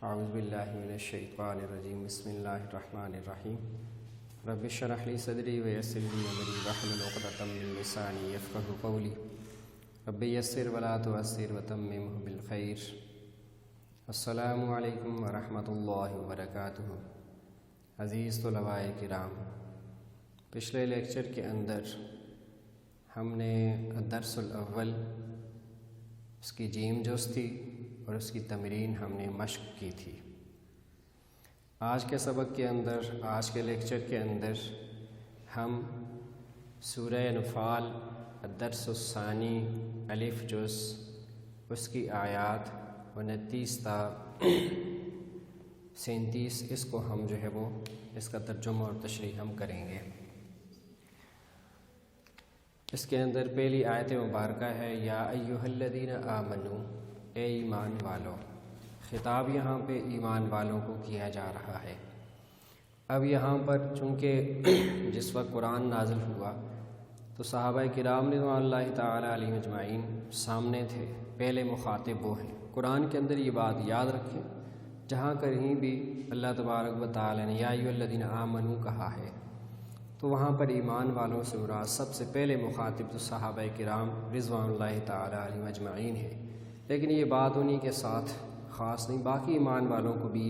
اعوذ باللہ من الشیطان الرجیم بسم اللہ الرحمن الرحیم رب اشرح لی صدری ویسر لی امری واحلل عقدۃ من لسانی یفقہوا قولی رب یسر ولا تعسر وتممہ بالخیر۔ السلام علیکم ورحمۃ اللہ وبرکاتہ۔ عزیز طلباء کرام، پچھلے لیکچر کے اندر ہم نے الدرس الاول اس کی جیم جوز تھی اور اس کی تمرین ہم نے مشق کی تھی۔ آج کے سبق کے اندر، آج کے لیکچر کے اندر ہم سورہ انفال الدرس الثانی الف جز اس کی آیات 29 تا 37 اس کو ہم اس کا ترجمہ اور تشریح ہم کریں گے۔ اس کے اندر پہلی آیت مبارکہ ہے یا ایھا الذین آمنوا، اے ایمان والو۔ خطاب یہاں پہ ایمان والوں کو کیا جا رہا ہے۔ اب یہاں پر چونکہ جس وقت قرآن نازل ہوا تو صحابہ کرام رضوان اللہ تعالی علیہم اجمعین سامنے تھے، پہلے مخاطب وہ ہیں۔ قرآن کے اندر یہ بات یاد رکھیں، جہاں کہیں بھی اللہ تبارک و تعالی نے یا ایھا الذین آمنوا کہا ہے تو وہاں پر ایمان والوں سے مراد سب سے پہلے مخاطب تو صحابہ کرام رضوان اللہ تعالی علیہم اجمعین ہے، لیکن یہ بات انہی کے ساتھ خاص نہیں، باقی ایمان والوں کو بھی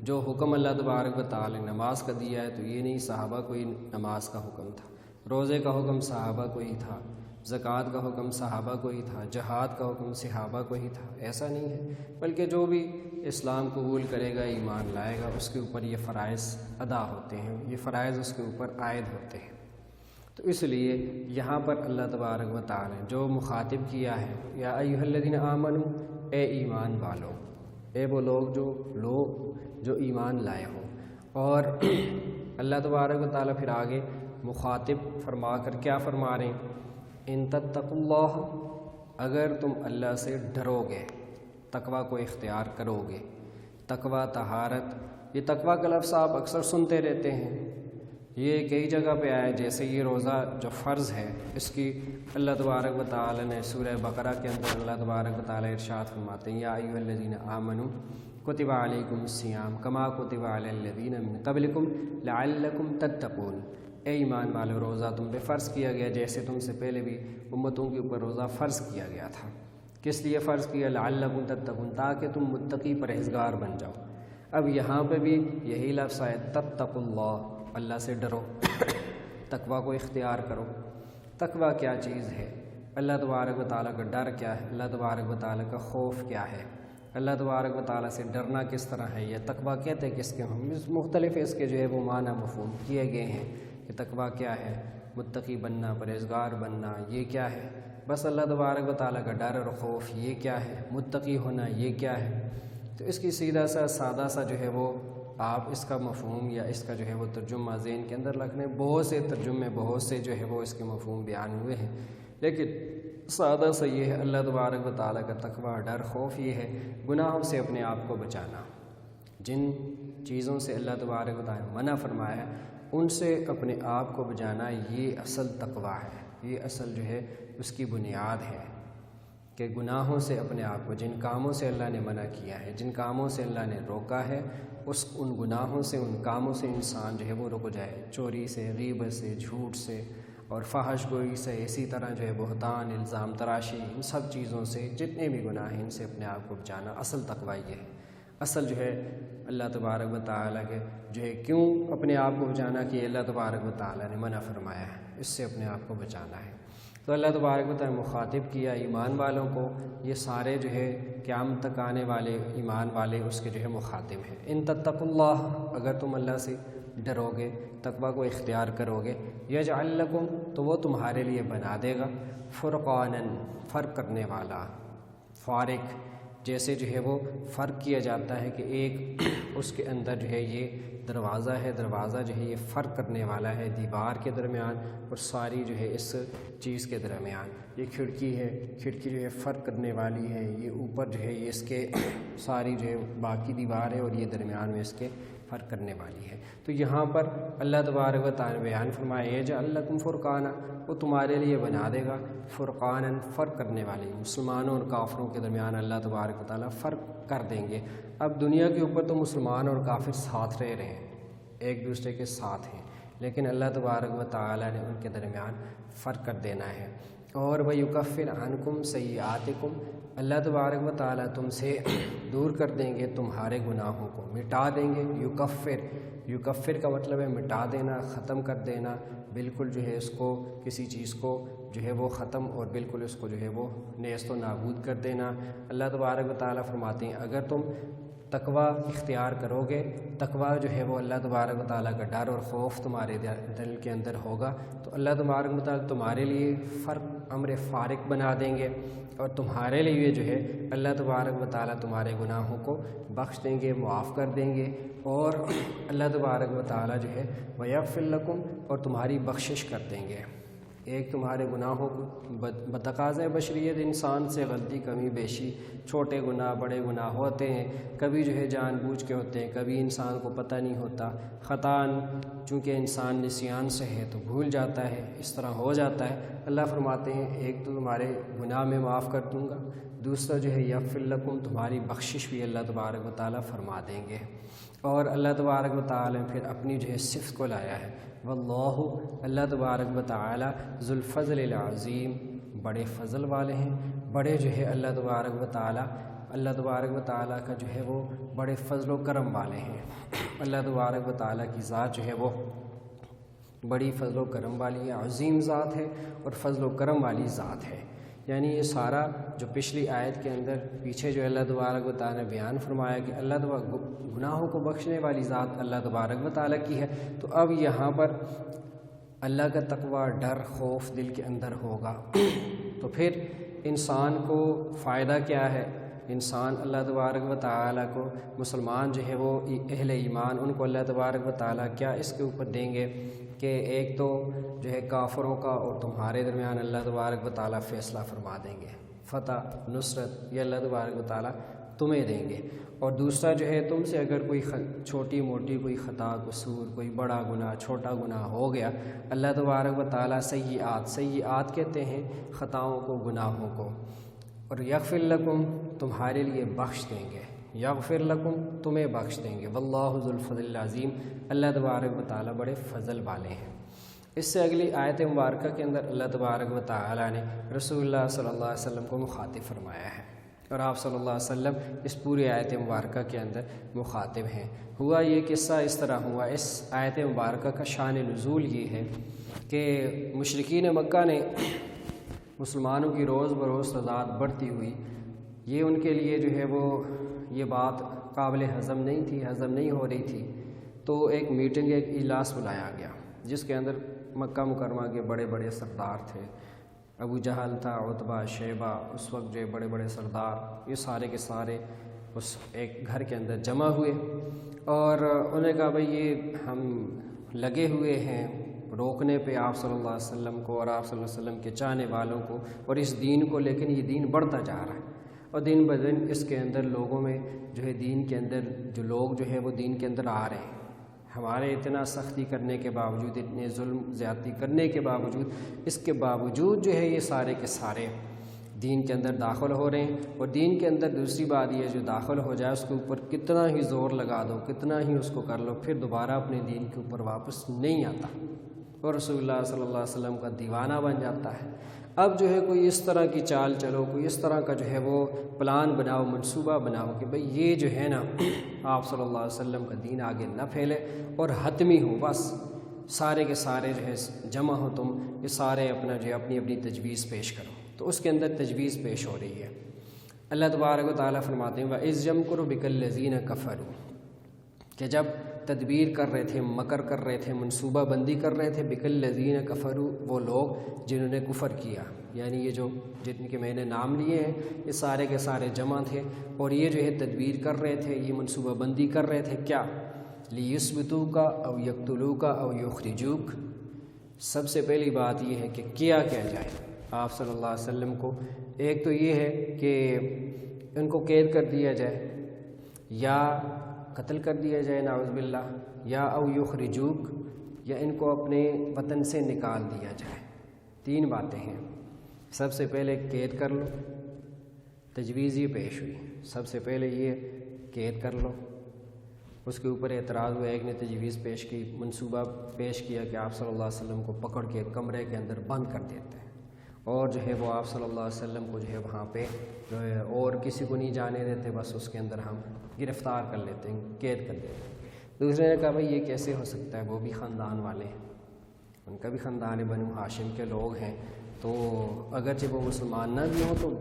جو حکم اللہ تبارک و تعالی نے نماز کا دیا ہے تو یہ نہیں صحابہ کو ہی نماز کا حکم تھا، روزے کا حکم صحابہ کو ہی تھا، زکوٰۃ کا حکم صحابہ کو ہی تھا، جہاد کا حکم صحابہ کو ہی تھا، ایسا نہیں ہے، بلکہ جو بھی اسلام قبول کرے گا، ایمان لائے گا، اس کے اوپر یہ فرائض ادا ہوتے ہیں، یہ فرائض اس کے اوپر عائد ہوتے ہیں۔ تو اس لیے یہاں پر اللہ تبارک و تعالی جو مخاطب کیا ہے یا ایھا الذین آمنوا، اے ایمان والو، اے وہ لوگ جو ایمان لائے ہوں۔ اور اللہ تبارک و تعالی پھر آگے مخاطب فرما کر کیا فرما رہے ہیں؟ ان تتقوا اللہ، اگر تم اللہ سے ڈرو گے، تقوی کو اختیار کرو گے۔ تقوی طہارت، یہ تقوی کا لفظ آپ اکثر سنتے رہتے ہیں، یہ کئی جگہ پہ آیا، جیسے یہ روزہ جو فرض ہے اس کی اللہ تبارک و تعالی نے سورہ بقرہ کے اندر اللہ تبارک و تعالی ارشاد فرماتے ہیں یا ایھا الذین آمنوا کتب علیکم الصیام کما کتب علی الذین من قبلکم لعلکم تتقون، اے ایمان والو، روزہ تم پہ فرض کیا گیا جیسے تم سے پہلے بھی امتوں کے اوپر روزہ فرض کیا گیا تھا۔ کس لیے فرض کیا؟ لعلکم تتقون، تاکہ تم متقی پرہیزگار بن جاؤ۔ اب یہاں پہ بھی یہی لفظ ہے، تتقوا اللہ، اللہ سے ڈرو، تقوی کو اختیار کرو۔ تقوی کیا چیز ہے؟ اللہ تبارک و تعالیٰ کا ڈر کیا ہے؟ اللہ تبارک و تعالیٰ کا خوف کیا ہے؟ اللہ تبارک و تعالیٰ سے ڈرنا کس طرح ہے؟ یہ تقوی کہتے ہیں کس کے ہم مختلف اس کے وہ معنی مفہوم کیے گئے ہیں کہ تقوی کیا ہے، متقی بننا، پرہیزگار بننا، یہ کیا ہے؟ بس اللہ تبارک و تعالیٰ کا ڈر اور خوف یہ کیا ہے؟ متقی ہونا یہ کیا ہے؟ تو اس کی سیدھا سا سادہ سا وہ آپ اس کا مفہوم یا اس کا وہ ترجمہ ذہن کے اندر رکھنے، بہت سے ترجمے، بہت سے وہ اس کے مفہوم بیان ہوئے ہیں، لیکن سادہ سا یہ ہے اللہ تبارک و تعالیٰ کا تقوی، ڈر، خوف یہ ہے گناہوں سے اپنے آپ کو بچانا۔ جن چیزوں سے اللہ تبارک و تعالیٰ منع فرمایا ہے ان سے اپنے آپ کو بچانا، یہ اصل تقوی ہے، یہ اصل اس کی بنیاد ہے کہ گناہوں سے اپنے آپ کو، جن کاموں سے اللہ نے منع کیا ہے، جن کاموں سے اللہ نے روکا ہے، ان گناہوں سے، ان کاموں سے انسان وہ رک جائے، چوری سے، غیبت سے، جھوٹ سے اور فحش گوئی سے، اسی طرح بہتان، الزام تراشی، ان سب چیزوں سے، جتنے بھی گناہ ہیں ان سے اپنے آپ کو بچانا، اصل تقوی یہ ہے۔ اصل اللہ تبارک و تعالیٰ کے کیوں اپنے آپ کو بچانا کہ اللہ تبارک و تعالیٰ نے منع فرمایا ہے، اس سے اپنے آپ کو بچانا ہے۔ تو اللہ تبارک و تعالیٰ مخاطب کیا ایمان والوں کو، یہ سارے قیامت تک آنے والے ایمان والے اس کے مخاطب ہیں۔ ان تتقوا اللہ، اگر تم اللہ سے ڈرو گے، تقوی کو اختیار کرو گے، یجعل لکم، تو وہ تمہارے لیے بنا دے گا، فرقانا، فرق کرنے والا، فارق، جیسے وہ فرق کیا جاتا ہے کہ ایک اس کے اندر یہ دروازہ ہے، دروازہ یہ فرق کرنے والا ہے دیوار کے درمیان اور ساری اس چیز کے درمیان، یہ کھڑکی ہے، کھڑکی فرق کرنے والی ہے، یہ اوپر یہ اس کے ساری باقی دیوار ہے اور یہ درمیان میں اس کے فرق کرنے والی ہے۔ تو یہاں پر اللہ تبارک و تعالیٰ نے بیان فرمایا یجعل لکم فرقانا، وہ تمہارے لیے بنا دے گا فرقانا، فرق کرنے والی، مسلمانوں اور کافروں کے درمیان اللہ تبارک و تعالیٰ فرق کر دیں گے۔ اب دنیا کے اوپر تو مسلمان اور کافر ساتھ رہ رہے ہیں، ایک دوسرے کے ساتھ ہیں، لیکن اللہ تبارک و تعالیٰ نے ان کے درمیان فرق کر دینا ہے۔ اور وَيُكَفِّرْ عَنْكُمْ سَيِّئَاتِكُمْ، اللہ تبارک و تعالیٰ تم سے دور کر دیں گے تمہارے گناہوں کو، مٹا دیں گے۔ یکفر کا مطلب ہے مٹا دینا، ختم کر دینا، بالکل جو ہے اس کو کسی چیز کو جو ہے وہ ختم اور بالکل اس کو جو ہے وہ نیست و نابود کر دینا۔ اللہ تبارک و تعالیٰ فرماتے ہیں اگر تم تقوی اختیار کرو گے، تقوی جو ہے وہ اللہ تبارک و تعالیٰ کا ڈر اور خوف تمہارے دل کے اندر ہوگا، تو اللہ تبارک و تعالیٰ تمہارے لیے امر فارق بنا دیں گے، اور تمہارے لیے جو ہے اللہ تبارک و تعالیٰ تمہارے گناہوں کو بخش دیں گے، معاف کر دیں گے، اور اللہ تبارک و تعالیٰ جو ہے وَيَغْفِرْ لَكُمْ، اور تمہاری بخشش کر دیں گے۔ ایک تمہارے گناہوں کو بتقاضۂ بشریت انسان سے غلطی کمی بیشی، چھوٹے گناہ بڑے گناہ ہوتے ہیں، کبھی جو ہے جان بوجھ کے ہوتے ہیں، کبھی انسان کو پتہ نہیں ہوتا، خطاً چونکہ انسان نسیان سے ہے تو بھول جاتا ہے، اس طرح ہو جاتا ہے۔ اللہ فرماتے ہیں ایک تو تمہارے گناہ میں معاف کر دوں گا، دوسرا جو ہے یغفر لکم، تمہاری بخشش بھی اللہ تبارک و تعالیٰ فرما دیں گے۔ اور اللہ تبارک و تعالیٰ نے پھر اپنی جو ہے صفت کو لایا ہے، واللہ، اللہ تبارک و تعالیٰ ذو الفضل العظیم، بڑے فضل والے ہیں، بڑے جو ہے اللہ تبارک و تعالیٰ کا جو ہے وہ بڑے فضل و کرم والے ہیں۔ اللہ تبارک و تعالیٰ کی ذات جو ہے وہ بڑی فضل و کرم والی ہے، عظیم ذات ہے اور فضل و کرم والی ذات ہے۔ یعنی یہ سارا جو پچھلی آیت کے اندر پیچھے جو اللہ تبارک و تعالیٰ نے بیان فرمایا کہ اللہ تبارک گناہوں کو بخشنے والی ذات اللہ تبارک و تعالیٰ کی ہے، تو اب یہاں پر اللہ کا تقوی، ڈر، خوف دل کے اندر ہوگا تو پھر انسان کو فائدہ کیا ہے؟ انسان اللہ تبارک و تعالیٰ کو، مسلمان جو ہے وہ اہل ایمان، ان کو اللہ تبارک و تعالیٰ کیا اس کے اوپر دیں گے کہ ایک تو جو ہے کافروں کا اور تمہارے درمیان اللہ تبارک و تعالیٰ فیصلہ فرما دیں گے، فتح، نصرت، یہ اللہ تبارک و تعالیٰ تمہیں دیں گے، اور دوسرا جو ہے تم سے اگر کوئی چھوٹی موٹی کوئی خطا، قصور، کوئی بڑا گناہ، چھوٹا گناہ ہو گیا، اللہ تبارک و تعالیٰ سیئات کہتے ہیں خطاؤں کو، گناہوں کو، اور یغفر لکم، تمہارے لیے بخش دیں گے، یغفر لکم، تمہیں بخش دیں گے، واللہ ذو الفضل العظیم، اللہ تبارک و تعالیٰ بڑے فضل والے ہیں۔ اس سے اگلی آیت مبارکہ کے اندر اللہ تبارک و تعالیٰ نے رسول اللہ صلی اللہ علیہ وسلم کو مخاطب فرمایا ہے، اور آپ صلی اللہ علیہ وسلم اس پوری آیت مبارکہ کے اندر مخاطب ہیں۔ ہوا یہ قصہ اس طرح ہوا، اس آیت مبارکہ کا شان نزول یہ ہے کہ مشرکین مکہ نے مسلمانوں کی روز بروز تعداد بڑھتی ہوئی، یہ ان کے لیے جو ہے وہ یہ بات قابل ہضم نہیں تھی، ہضم نہیں ہو رہی تھی، تو ایک میٹنگ، ایک اجلاس بلایا گیا جس کے اندر مکہ مکرمہ کے بڑے بڑے سردار تھے، ابو جہل تھا، عتبہ، شیبہ، اس وقت جو بڑے بڑے سردار، یہ سارے کے سارے اس ایک گھر کے اندر جمع ہوئے، اور انہوں نے کہا بھئی یہ ہم لگے ہوئے ہیں روکنے پہ آپ صلی اللہ علیہ وسلم کو اور آپ صلی اللہ علیہ وسلم کے چاہنے والوں کو اور اس دین کو، لیکن یہ دین بڑھتا جا رہا ہے، اور دن بدن اس کے اندر لوگوں میں جو ہے دین کے اندر جو لوگ جو ہے وہ دین کے اندر آ رہے ہیں، ہمارے اتنا سختی کرنے کے باوجود، اتنے ظلم زیادتی کرنے کے باوجود، اس کے باوجود جو ہے یہ سارے کے سارے دین کے اندر داخل ہو رہے ہیں، اور دین کے اندر دوسری بات یہ جو داخل ہو جائے اس کے اوپر کتنا ہی زور لگا دو، کتنا ہی اس کو کر لو، پھر دوبارہ اپنے دین کے اوپر واپس نہیں آتا، اور رسول اللہ صلی اللہ علیہ وسلم کا دیوانہ بن جاتا ہے۔ اب جو ہے کوئی اس طرح کی چال چلو، کوئی اس طرح کا جو ہے وہ پلان بناؤ، منصوبہ بناؤ کہ بھئی یہ جو ہے نا آپ صلی اللہ علیہ وسلم کا دین آگے نہ پھیلے اور حتمی ہو، بس سارے کے سارے جو ہے جمع ہو، تم یہ سارے اپنا جو ہے اپنی اپنی تجویز پیش کرو۔ تو اس کے اندر تجویز پیش ہو رہی ہے۔ اللہ تبارک و تعالیٰ فرماتے ہیں وَإِذْ يَمْكُرُ بِكَ الَّذِينَ كَفَرُوا، کہ جب تدبیر کر رہے تھے، مکر کر رہے تھے، منصوبہ بندی کر رہے تھے، بِكَ الَّذِينَ كَفَرُوا، وہ لوگ جنہوں نے کفر کیا، یعنی یہ جو جن کے میں نے نام لیے ہیں یہ سارے کے سارے جمع تھے، اور یہ جو ہے تدبیر کر رہے تھے، یہ منصوبہ بندی کر رہے تھے، کیا لِيُثْبِتُوكَ أَوْ يَقْتُلُوكَ أَوْ يُخْرِجُوكَ۔ سب سے پہلی بات یہ ہے کہ کیا جائے آپ صلی اللہ علیہ وسلم کو، ایک تو یہ ہے کہ ان کو قید کر دیا جائے، یا قتل کر دیا جائے نعوذ باللہ، یا او یخرجوک، یا ان کو اپنے وطن سے نکال دیا جائے۔ 3 باتیں ہیں۔ سب سے پہلے قید کر لو، تجویز یہ پیش ہوئی، سب سے پہلے یہ قید کر لو۔ اس کے اوپر اعتراض ہوا، ایک نے تجویز پیش کی، منصوبہ پیش کیا کہ آپ صلی اللہ علیہ وسلم کو پکڑ کے کمرے کے اندر بند کر دیتے ہیں، اور جو ہے وہ آپ صلی اللہ علیہ وسلم کو جو ہے وہاں پہ جو ہے اور کسی کو نہیں جانے دیتے، بس اس کے اندر ہم گرفتار کر لیتے ہیں، قید کر دیتے ہیں۔ دوسرے نے کہا بھائی یہ کیسے ہو سکتا ہے، وہ بھی خاندان والے ہیں، ان کا بھی خاندان بنو ہاشم کے لوگ ہیں، تو اگرچہ وہ مسلمان نہ بھی ہوں تو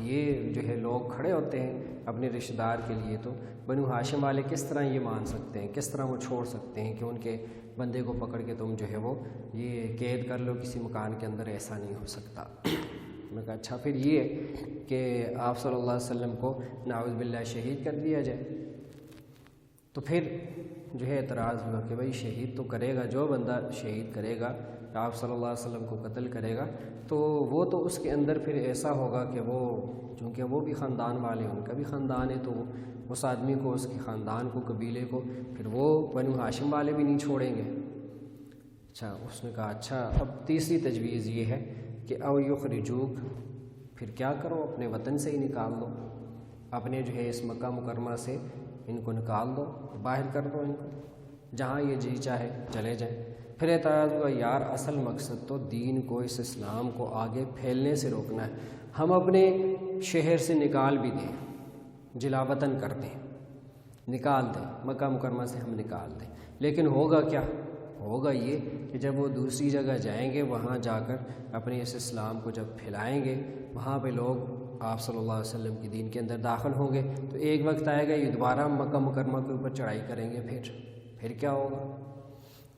یہ جو ہے لوگ کھڑے ہوتے ہیں اپنے رشتہ دار کے لیے، تو بنو ہاشم والے کس طرح یہ مان سکتے ہیں، کس طرح وہ چھوڑ سکتے ہیں کہ ان کے بندے کو پکڑ کے تم جو ہے وہ یہ قید کر لو کسی مکان کے اندر، ایسا نہیں ہو سکتا۔ میں کہا اچھا پھر یہ کہ آپ صلی اللہ علیہ وسلم کو نعوذ باللہ شہید کر دیا جائے، تو پھر جو ہے اعتراض ہوا کہ بھائی شہید تو کرے گا، جو بندہ شہید کرے گا، آپ صلی اللہ علیہ وسلم کو قتل کرے گا، تو وہ تو اس کے اندر پھر ایسا ہوگا کہ وہ چونکہ وہ بھی خاندان والے ہیں، ان کا بھی خاندان ہے، تو اس آدمی کو، اس کے خاندان کو، قبیلے کو پھر وہ بنو ہاشم والے بھی نہیں چھوڑیں گے۔ اچھا اس نے کہا اچھا اب تیسری تجویز یہ ہے کہ او یخرجوک، پھر کیا کرو، اپنے وطن سے ہی نکال دو، اپنے جو ہے اس مکہ مکرمہ سے ان کو نکال دو، باہر کر دو ان کو، جہاں یہ جی چاہے چلے جائیں۔ پھر اعتراض ہوا یار اصل مقصد تو دین کو، اس اسلام کو آگے پھیلنے سے روکنا ہے، ہم اپنے شہر سے نکال بھی دیں، جلا وطن کر دیں، نکال دیں، مکہ مکرمہ سے ہم نکال دیں، لیکن ہوگا کیا؟ ہوگا یہ کہ جب وہ دوسری جگہ جائیں گے، وہاں جا کر اپنے اس اسلام کو جب پھیلائیں گے، وہاں پہ لوگ آپ صلی اللہ علیہ وسلم کی دین کے اندر داخل ہوں گے، تو ایک وقت آئے گا یہ دوبارہ مکہ مکرمہ کے اوپر چڑھائی کریں گے، پھر کیا ہوگا؟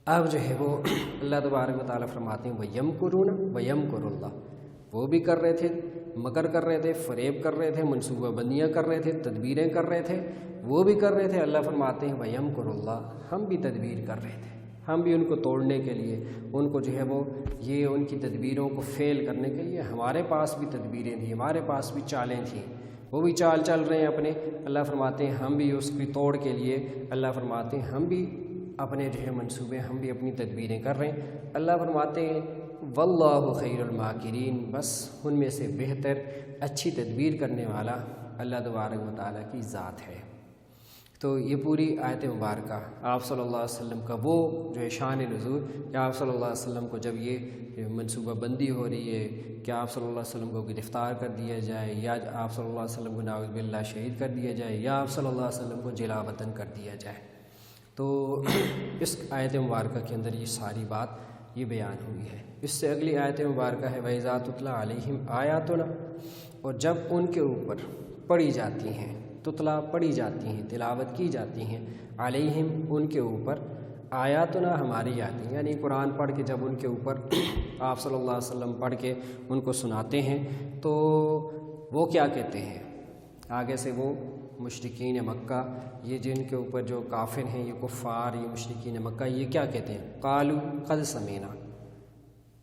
اب جو ہے وہ اللہ تبارک و تعالیٰ فرماتے ہیں وَيَمْكُرُونَ وَيَمْكُرُ اللَّهُ، وہ بھی کر رہے تھے، مکر کر رہے تھے، فریب کر رہے تھے، منصوبہ بندیاں کر رہے تھے، تدبیریں کر رہے تھے، وہ بھی کر رہے تھے۔ اللہ فرماتے ہیں وَيَمْكُرُ اللَّهُ، ہم بھی تدبیر کر رہے تھے، ہم بھی ان کو توڑنے کے لیے، ان کو جو ہے وہ یہ ان کی تدبیروں کو فیل کرنے کے لیے ہمارے پاس بھی تدبیریں تھیں، ہمارے پاس بھی چالیں تھیں، وہ بھی چال چل رہے ہیں اپنے۔ اللہ فرماتے ہیں ہم بھی اس کی توڑ کے لیے، اللہ فرماتے ہیں ہم بھی اپنے جو ہے منصوبے، ہم بھی اپنی تدبیریں کر رہے ہیں۔ اللہ فرماتے ہیں واللہ خیر الماکرین، بس ان میں سے بہتر اچھی تدبیر کرنے والا اللہ تبارک و تعالیٰ کی ذات ہے۔ تو یہ پوری آیت مبارکہ آپ صلی اللہ علیہ وسلم کا وہ جو ہے شان نزول، کہ آپ صلی اللہ علیہ وسلم کو جب یہ منصوبہ بندی ہو رہی ہے کہ آپ صلی اللہ علیہ وسلم کو گرفتار کر دیا جائے، یا آپ صلی اللہ علیہ وسلم کو نعوذ باللہ شہید کر دیا جائے، یا آپ صلی اللہ علیہ وسلم کو جلا وطن کر دیا جائے، تو اس آیت مبارکہ کے اندر یہ ساری بات یہ بیان ہوئی ہے۔ اس سے اگلی آیت مبارکہ ہے وَإِذَا تُتْلَىٰ عَلَيْهِمْ آیَاتُنَا، اور جب ان کے اوپر پڑھی جاتی ہیں، تتلا پڑھی جاتی ہیں، تلاوت کی جاتی ہیں، علیہم ان کے اوپر، آیاتنا ہماری آیتیں، یعنی قرآن پڑھ کے جب ان کے اوپر آپ صلی اللہ علیہ وسلم پڑھ کے ان کو سناتے ہیں، تو وہ کیا کہتے ہیں؟ آگے سے وہ مشرکین مکہ، یہ جن کے اوپر جو کافر ہیں، یہ کفار، یہ مشرکین مکہ، یہ کیا کہتے ہیں؟ قالو قد سمینا،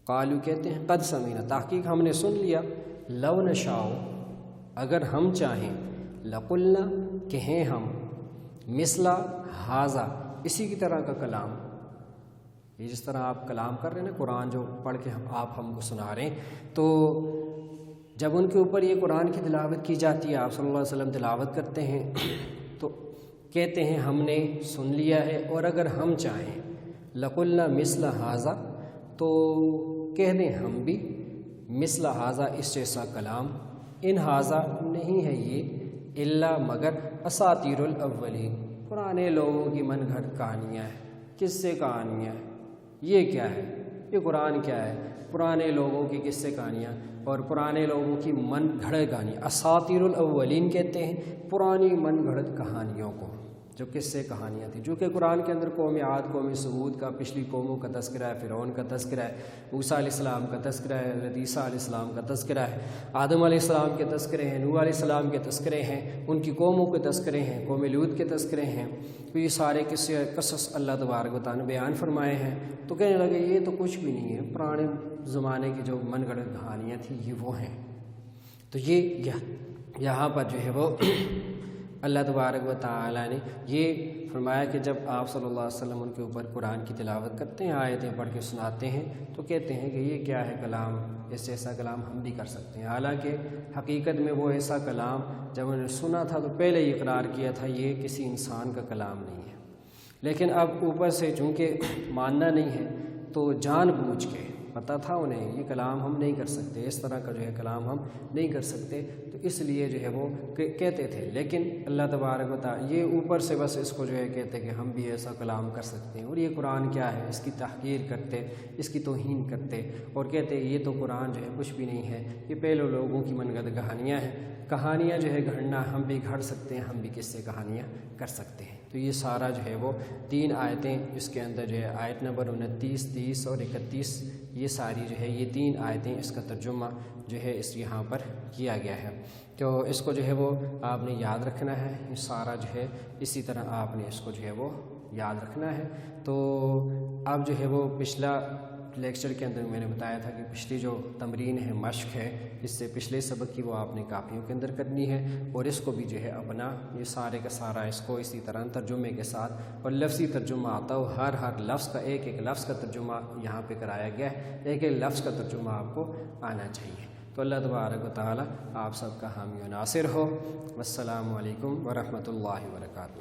قالو کہتے ہیں قد سمینا، تحقیق ہم نے سن لیا، لو نشاء، اگر ہم چاہیں، لقلنا کہیں ہم، مثلا ھذا، اسی کی طرح کا کلام، یہ جس طرح آپ کلام کر رہے ہیں نا، قرآن جو پڑھ کے آپ ہم کو سنا رہے ہیں، تو جب ان کے اوپر یہ قرآن کی تلاوت کی جاتی ہے، آپ صلی اللہ علیہ وسلم تلاوت کرتے ہیں، تو کہتے ہیں ہم نے سن لیا ہے، اور اگر ہم چاہیں، لقلنا مثلا ھذا، تو کہہ دیں ہم بھی، مثلا ھذا، اس جیسا کلام، ان ھذا نہیں ہے یہ، الا مگر اساطیر الاولین، پرانے لوگوں کی من گھڑت کہانیاں ہیں، قصے کہانیاں ہیں، یہ کیا ہے؟ یہ قرآن کیا ہے؟ پرانے لوگوں کی قصے کہانیاں اور پرانے لوگوں کی من گھڑت کہانیاں، اساطیر الاولین کہتے ہیں پرانی من گھڑت کہانیوں کو، جو قصے کہانیاں تھیں، جو کہ قرآن کے اندر قوم عاد، قوم سمود کا، پچھلی قوموں کا تذکرہ ہے، فرعون کا تذکرہ ہے، موسیٰ علیہ السلام کا تذکرہ ہے، عیسیٰ علیہ السلام کا تذکرہ ہے، آدم علیہ السلام کے تذکرے ہیں، نوح علیہ السلام کے تذکرے ہیں، ان کی قوموں کے تذکرے ہیں، قوم لوط کے تذکرے ہیں، تو یہ سارے قصص اللہ تبارک و تعالیٰ نے بیان فرمائے ہیں۔ تو کہنے لگے یہ تو کچھ بھی نہیں ہے، پرانے زمانے کی جو من گھڑت کہانیاں تھیں یہ وہ ہیں۔ تو یہ یہاں پر جو ہے وہ اللہ تبارک و تعالی نے یہ فرمایا کہ جب آپ صلی اللہ علیہ وسلم ان کے اوپر قرآن کی تلاوت کرتے ہیں، آیتیں پڑھ کے سناتے ہیں، تو کہتے ہیں کہ یہ کیا ہے کلام، اس ایسا کلام ہم بھی کر سکتے ہیں۔ حالانکہ حقیقت میں وہ ایسا کلام جب انہوں نے سنا تھا تو پہلے ہی اقرار کیا تھا یہ کسی انسان کا کلام نہیں ہے، لیکن اب اوپر سے چونکہ ماننا نہیں ہے تو جان بوجھ کے پتہ تھا انہیں یہ کلام ہم نہیں کر سکتے، اس طرح کا جو ہے کلام ہم نہیں کر سکتے، تو اس لیے جو ہے وہ کہتے تھے۔ لیکن اللہ تبارک و تعالی یہ اوپر سے بس اس کو جو ہے کہتے کہ ہم بھی ایسا کلام کر سکتے ہیں، اور یہ قرآن کیا ہے اس کی تحقیر کرتے، اس کی توہین کرتے اور کہتے یہ تو قرآن جو ہے کچھ بھی نہیں ہے، یہ پہلے لوگوں کی من گھڑت کہانیاں ہیں، کہانیاں جو ہے گھڑنا ہم بھی گھڑ سکتے ہیں، ہم بھی کس سے کہانیاں کر سکتے ہیں۔ تو یہ سارا جو ہے وہ 3 آیتیں اس کے اندر جو ہے آیت نمبر 29، 30 اور 31، یہ ساری جو ہے یہ 3 آیتیں اس کا ترجمہ جو ہے اس یہاں پر کیا گیا ہے۔ تو اس کو جو ہے وہ آپ نے یاد رکھنا ہے، یہ سارا جو ہے اسی طرح آپ نے اس کو جو ہے وہ یاد رکھنا ہے۔ تو اب جو ہے وہ پچھلا لیکچر کے اندر میں نے بتایا تھا کہ پچھلی جو تمرین ہے، مشق ہے، اس سے پچھلے سبق کی وہ آپ نے کاپیوں کے اندر کرنی ہے، اور اس کو بھی جو ہے اپنا یہ سارے کا سارا اس کو اسی طرح ترجمے کے ساتھ اور لفظی ترجمہ آتا ہو، ہر لفظ کا ایک لفظ کا ترجمہ یہاں پہ کرایا گیا ہے، ایک لفظ کا ترجمہ آپ کو آنا چاہیے۔ تو اللہ تبارک و تعالی آپ سب کا حامی و ناصر ہو۔ والسلام علیکم ورحمۃ اللہ وبرکاتہ۔